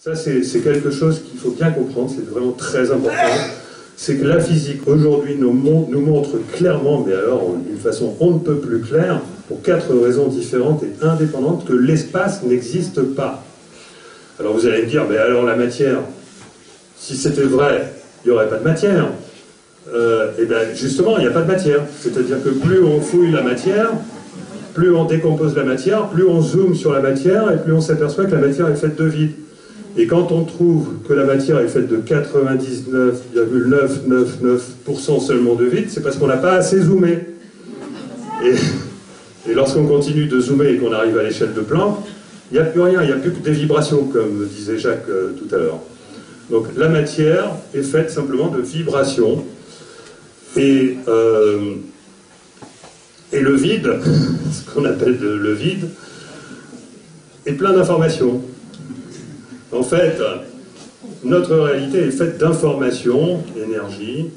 Ça, c'est quelque chose qu'il faut bien comprendre, c'est vraiment très important. C'est que la physique, aujourd'hui, nous montre clairement, mais alors d'une façon on ne peut plus claire, pour 4 raisons différentes et indépendantes, que l'espace n'existe pas. Alors vous allez me dire, mais alors la matière, si c'était vrai, il n'y aurait pas de matière. Et bien justement, il n'y a pas de matière. C'est-à-dire que plus on fouille la matière, plus on décompose la matière, plus on zoome sur la matière, et plus on s'aperçoit que la matière est faite de vide. Et quand on trouve que la matière est faite de 99,999% seulement de vide, c'est parce qu'on n'a pas assez zoomé. Et lorsqu'on continue de zoomer et qu'on arrive à l'échelle de Planck, il n'y a plus rien, il n'y a plus que des vibrations, comme disait Jacques tout à l'heure. Donc la matière est faite simplement de vibrations. Et le vide, ce qu'on appelle le vide, est plein d'informations. En fait, notre réalité est faite d'informations, d'énergie,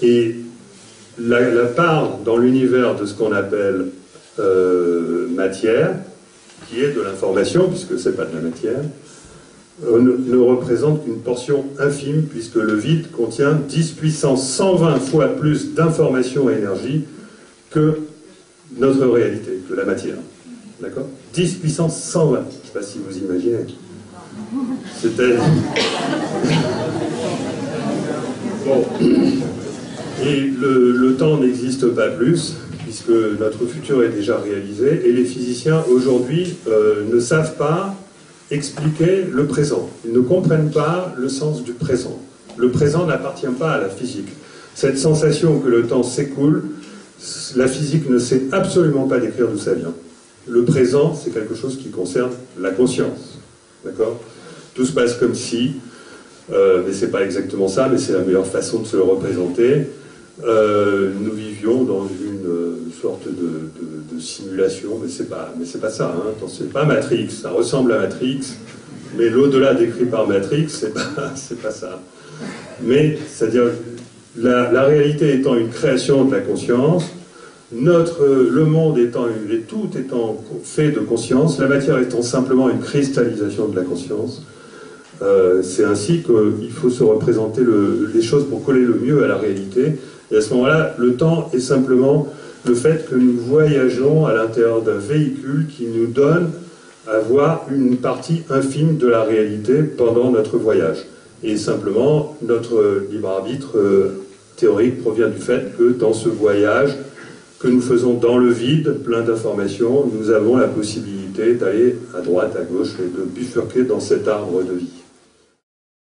et la part dans l'univers de ce qu'on appelle matière, qui est de l'information, puisque ce n'est pas de la matière, ne représente qu'une portion infime, puisque le vide contient 10 puissance 120 fois plus d'informations et énergie que notre réalité, que la matière. D'accord ? 10 puissance 120. Je ne sais pas si vous imaginez. C'était... Bon. Et le temps n'existe pas plus, puisque notre futur est déjà réalisé, et les physiciens, aujourd'hui, ne savent pas expliquer le présent. Ils ne comprennent pas le sens du présent. Le présent n'appartient pas à la physique. Cette sensation que le temps s'écoule, la physique ne sait absolument pas décrire d'où ça vient. Le présent, c'est quelque chose qui concerne la conscience. D'accord ? Tout se passe comme si, mais c'est pas exactement ça, mais c'est la meilleure façon de se le représenter. Nous vivions dans une sorte de simulation, mais c'est pas ça. Hein. C'est pas Matrix, ça ressemble à Matrix, mais l'au-delà décrit par Matrix, c'est pas ça. Mais, c'est-à-dire, la réalité étant une création de la conscience, le monde étant, tout étant fait de conscience, la matière étant simplement une cristallisation de la conscience, c'est ainsi qu'il faut se représenter les choses pour coller le mieux à la réalité. Et à ce moment-là, le temps est simplement le fait que nous voyageons à l'intérieur d'un véhicule qui nous donne à voir une partie infime de la réalité pendant notre voyage. Et simplement, notre libre arbitre théorique provient du fait que dans ce voyage que nous faisons dans le vide, plein d'informations, nous avons la possibilité d'aller à droite, à gauche et de bifurquer dans cet arbre de vie.